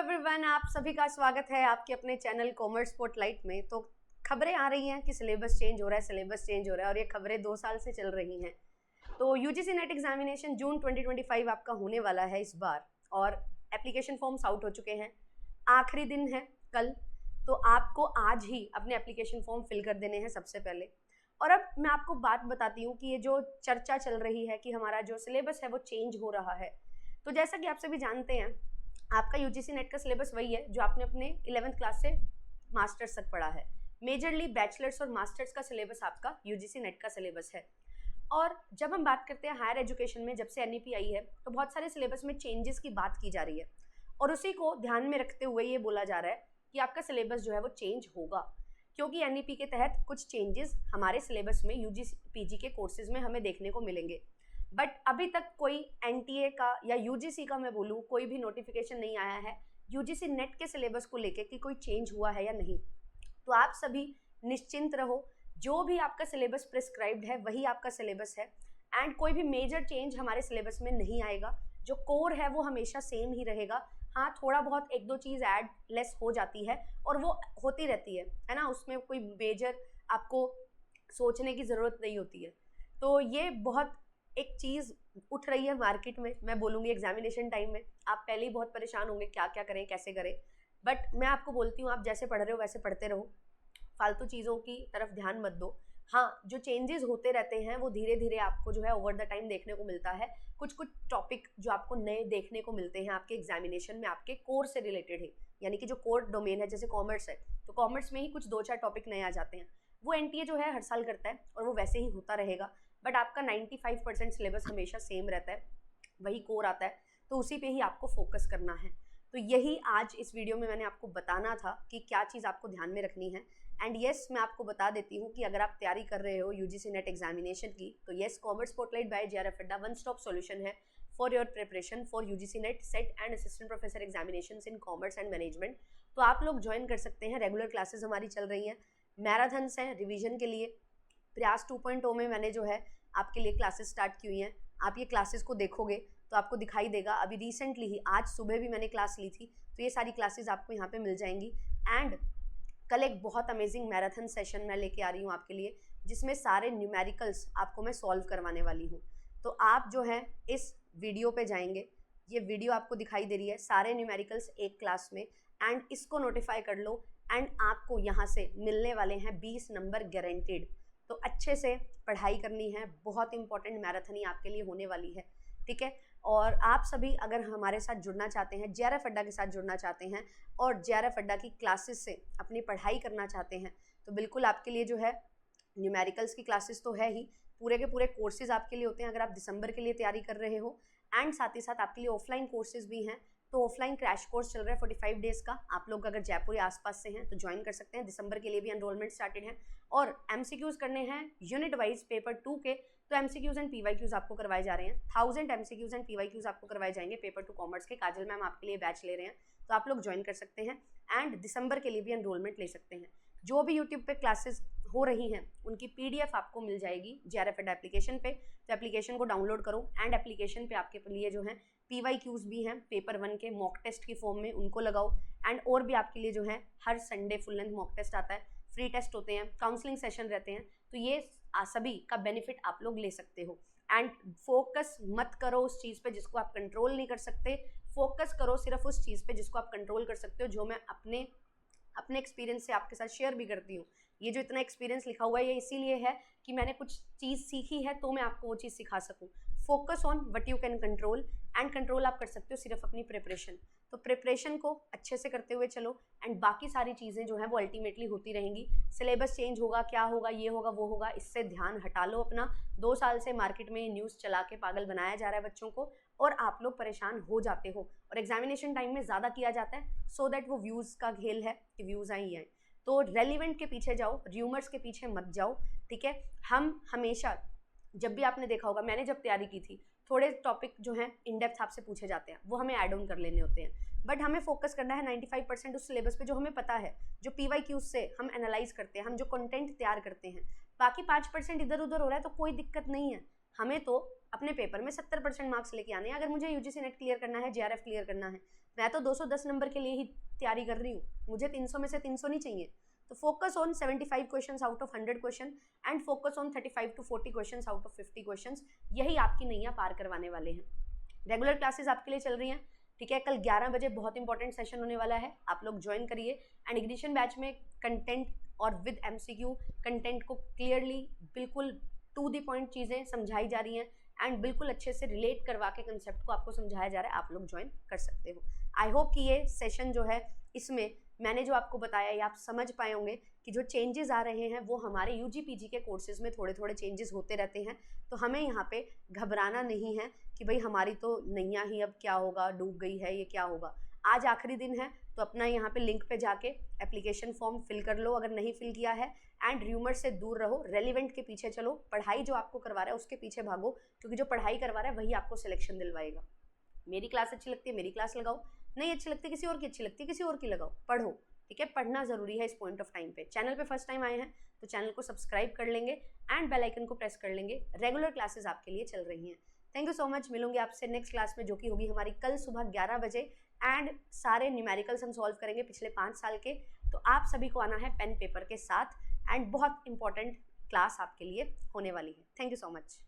Everyone, आप सभी का स्वागत है आपके अपने चैनल कॉमर्स स्पॉटलाइट में। तो खबरें आ रही हैं कि सिलेबस चेंज हो रहा है और ये खबरें 2 साल से चल रही हैं। तो यूजीसी नेट एग्जामिनेशन जून 2025 आपका होने वाला है इस बार, और एप्लीकेशन फॉर्म्स आउट हो चुके हैं। आखिरी दिन है कल, तो आपको आज ही अपने एप्लीकेशन फॉर्म फिल कर देने हैं सबसे पहले। और अब मैं आपको बात बताती हूँ कि ये जो चर्चा चल रही है कि हमारा जो सिलेबस है वो चेंज हो रहा है, तो जैसा कि आप सभी जानते हैं आपका यूजीसी नेट का सिलेबस वही है जो आपने अपने 11th क्लास से मास्टर्स तक पढ़ा है। मेजरली बैचलर्स और मास्टर्स का सिलेबस आपका यूजीसी नेट का सिलेबस है। और जब हम बात करते हैं हायर एजुकेशन में, जब से एनईपी आई है तो बहुत सारे सिलेबस में चेंजेस की बात की जा रही है, और उसी को ध्यान में रखते हुए ये बोला जा रहा है कि आपका सिलेबस जो है वो चेंज होगा, क्योंकि एनईपी के तहत कुछ चेंजेस हमारे सिलेबस में यूजीसी पीजी के कोर्सेज में हमें देखने को मिलेंगे। बट अभी तक कोई एनटीए का या यूजीसी का मैं बोलूँ कोई भी नोटिफिकेशन नहीं आया है यूजीसी नेट के सिलेबस को लेके कि कोई चेंज हुआ है या नहीं। तो आप सभी निश्चिंत रहो, जो भी आपका सिलेबस प्रिस्क्राइब्ड है वही आपका सिलेबस है, एंड कोई भी मेजर चेंज हमारे सिलेबस में नहीं आएगा। जो कोर है वो हमेशा सेम ही रहेगा। हाँ, थोड़ा बहुत एक दो चीज़ ऐड लेस हो जाती है और वो होती रहती है ना, उसमें कोई मेजर आपको सोचने की ज़रूरत नहीं होती है। तो ये बहुत एक चीज़ उठ रही है मार्केट में, मैं बोलूँगी एग्जामिनेशन टाइम में आप पहले ही बहुत परेशान होंगे क्या क्या करें कैसे करें। बट मैं आपको बोलती हूँ आप जैसे पढ़ रहे हो वैसे पढ़ते रहो, फालतू चीज़ों की तरफ ध्यान मत दो। हाँ, जो चेंजेस होते रहते हैं वो धीरे धीरे आपको जो है ओवर द टाइम देखने को मिलता है। कुछ कुछ टॉपिक जो आपको नए देखने को मिलते हैं आपके एग्जामिनेशन में आपके कोर से रिलेटेड है, यानी कि जो कोर डोमेन है, जैसे कॉमर्स है तो कॉमर्स में ही कुछ 2-4 टॉपिक नए आ जाते हैं। वो एनटीए जो है हर साल करता है और वो वैसे ही होता रहेगा। बट आपका 95% सिलेबस हमेशा सेम रहता है, वही कोर आता है, तो उसी पे ही आपको फोकस करना है। तो यही आज इस वीडियो में मैंने आपको बताना था कि क्या चीज़ आपको ध्यान में रखनी है। एंड येस, मैं आपको बता देती हूँ कि अगर आप तैयारी कर रहे हो यूजीसी नेट एग्जामिनेशन की, तो yes, Commerce Spotlight by JRF Adda one stop solution है for your preparation for UGC NET SET and assistant professor examinations in commerce and management. तो आप लोग ज्वाइन कर सकते हैं, रेगुलर क्लासेस हमारी चल रही हैं, मैराथन्स हैं रिवीजन के लिए। प्रयास 2.0 में मैंने जो है आपके लिए क्लासेस स्टार्ट की हुई हैं। आप ये क्लासेस को देखोगे तो आपको दिखाई देगा, अभी रिसेंटली ही आज सुबह भी मैंने क्लास ली थी, तो ये सारी क्लासेस आपको यहाँ पे मिल जाएंगी। एंड कल एक बहुत अमेजिंग मैराथन सेशन मैं लेके आ रही हूँ आपके लिए, जिसमें सारे न्यूमेरिकल्स आपको मैं सॉल्व करवाने वाली हूँ। तो आप जो है इस वीडियो पे जाएंगे, ये वीडियो आपको दिखाई दे रही है, सारे न्यूमेरिकल्स एक क्लास में, एंड इसको नोटिफाई कर लो। एंड आपको यहाँ से मिलने वाले हैं 20 नंबर गारंटेड। तो अच्छे से पढ़ाई करनी है, बहुत इंपॉर्टेंट मैराथन ही आपके लिए होने वाली है, ठीक है। और आप सभी अगर हमारे साथ जुड़ना चाहते हैं, जेआरएफ अड्डा के साथ जुड़ना चाहते हैं और जेआरएफ अड्डा की क्लासेस से अपनी पढ़ाई करना चाहते हैं, तो बिल्कुल आपके लिए जो है न्यूमेरिकल्स की क्लासेस तो है ही, पूरे के पूरे कोर्सेज आपके लिए होते हैं अगर आप दिसंबर के लिए तैयारी कर रहे हो। एंड साथ ही साथ आपके लिए ऑफलाइन कोर्सेज भी हैं, तो ऑफलाइन क्रैश कोर्स चल रहा है 45 डेज का। आप लोग अगर जयपुर या आसपास से हैं तो ज्वाइन कर सकते हैं, दिसंबर के लिए भी एनरोलमेंट स्टार्टेड है। और एमसीक्यूज करने हैं यूनिट वाइज पेपर 2 के, तो एमसीक्यूज एंड पीवाईक्यूज आपको करवाए जा रहे हैं। 1000 एमसीक्यूज एंड पीवाईक्यूज आपको करवाए जाएंगे पेपर 2 कॉमर्स के। काजल मैम आपके लिए बैच ले रहे हैं, तो आप लोग ज्वाइन कर सकते हैं एंड दिसंबर के लिए भी एनरोलमेंट ले सकते हैं। जो भी यूट्यूब पे क्लासेस हो रही हैं उनकी पीडीएफ आपको मिल जाएगी जेआरएफ अड्डा एप्लीकेशन पे, तो एप्लीकेशन को डाउनलोड करो। एंड एप्लीकेशन पे आपके लिए जो है पीवाईक्यूज भी हैं पेपर 1 के मॉक टेस्ट की फॉर्म में, उनको लगाओ। एंड और भी आपके लिए जो है हर Sunday full length mock test आता है, फ्री टेस्ट होते हैं, काउंसलिंग सेशन रहते हैं, तो ये सभी का बेनिफिट आप लोग ले सकते हो। एंड फोकस मत करो उस चीज़ पे जिसको आप कंट्रोल नहीं कर सकते, फोकस करो सिर्फ उस चीज़ पे जिसको आप कंट्रोल कर सकते हो, जो मैं अपने एक्सपीरियंस से आपके साथ शेयर भी करती हूँ। ये जो इतना एक्सपीरियंस लिखा हुआ है ये इसीलिए है कि मैंने कुछ चीज़ सीखी है तो मैं आपको वो चीज़ सिखा सकूँ। Focus on what you can control, and control आप कर सकते हो सिर्फ अपनी प्रिपरेशन। तो प्रिपरेशन को अच्छे से करते हुए चलो, एंड बाकी सारी चीज़ें जो हैं वो अल्टीमेटली होती रहेंगी। सिलेबस चेंज होगा, क्या होगा, ये होगा वो होगा, इससे ध्यान हटा लो अपना। 2 साल से मार्केट में न्यूज़ चला के पागल बनाया जा रहा है बच्चों को, और आप लोग परेशान हो जाते हो, और एग्जामिनेशन टाइम में ज़्यादा किया जाता है सो दैट वो व्यूज़ का खेल है कि व्यूज़ आए ही आए। तो रेलिवेंट के पीछे जाओ, र्यूमर्स के पीछे मत जाओ, ठीक है। हम हमेशा, जब भी आपने देखा होगा, मैंने जब तैयारी की थी, थोड़े टॉपिक जो हैं इन डेप्थ आपसे पूछे जाते हैं, वो हमें ऐड ऑन कर लेने होते हैं। बट हमें फोकस करना है 95% उस सिलेबस पे जो हमें पता है, जो पीवाईक्यूज से हम एनालाइज करते हैं, हम जो कंटेंट तैयार करते हैं। बाकी 5% इधर उधर हो रहा है तो कोई दिक्कत नहीं है, हमें तो अपने पेपर में 70% मार्क्स लेके आने हैं। अगर मुझे यूजीसी नेट क्लियर करना है, जेआरएफ क्लियर करना है, मैं तो 210 नंबर के लिए ही तैयारी कर रही हूँ, मुझे 300 में से 300 नहीं चाहिए। तो focus on 75 questions out of 100 question and focus on 35 to 40 questions out of 50 questions, यही आपकी नैया पार करवाने वाले हैं। रेगुलर क्लासेस आपके लिए चल रही हैं, ठीक है। कल 11 बजे बहुत इंपॉर्टेंट सेशन होने वाला है, आप लोग ज्वाइन करिए। एंड इग्निशन बैच में कंटेंट और विद एमसीक्यू कंटेंट को क्लियरली बिल्कुल टू द पॉइंट चीज़ें समझाई जा रही हैं एंड बिल्कुल अच्छे से रिलेट करवा के कंसेप्ट को आपको समझाया जा रहा है, आप लोग ज्वाइन कर सकते हो। आई होप कि ये सेशन जो है इसमें मैंने जो आपको बताया ये आप समझ पाए होंगे कि जो चेंजेस आ रहे हैं वो हमारे यूजी पीजी के कोर्सेज में थोड़े थोड़े चेंजेस होते रहते हैं। तो हमें यहाँ पे घबराना नहीं है कि भाई हमारी तो नैया ही अब क्या होगा, डूब गई है, ये क्या होगा। आज आखिरी दिन है तो अपना यहाँ पे लिंक पे जाके एप्लीकेशन फॉर्म फिल कर लो अगर नहीं फिल किया है। एंड र्यूमर से दूर रहो, रेलिवेंट के पीछे चलो, पढ़ाई जो आपको करवा रहा है उसके पीछे भागो, क्योंकि जो पढ़ाई करवा रहा है वही आपको सिलेक्शन दिलवाएगा। मेरी क्लास अच्छी लगती है मेरी क्लास लगाओ, नहीं अच्छी लगती किसी और की अच्छी लगती है किसी और की लगाओ, पढ़ो, ठीक है। पढ़ना जरूरी है इस पॉइंट ऑफ टाइम पे। चैनल पे फर्स्ट टाइम आए हैं तो चैनल को सब्सक्राइब कर लेंगे एंड बेल आइकन को प्रेस कर लेंगे। रेगुलर क्लासेस आपके लिए चल रही हैं। Thank you so much. मिलूंगे आपसे नेक्स्ट क्लास में जो कि होगी हमारी कल सुबह 11 बजे एंड सारे न्यूमेरिकल्स हम सॉल्व करेंगे पिछले 5 साल के। तो आप सभी को आना है पेन पेपर के साथ एंड बहुत इंपॉर्टेंट क्लास आपके लिए होने वाली है। Thank you so much.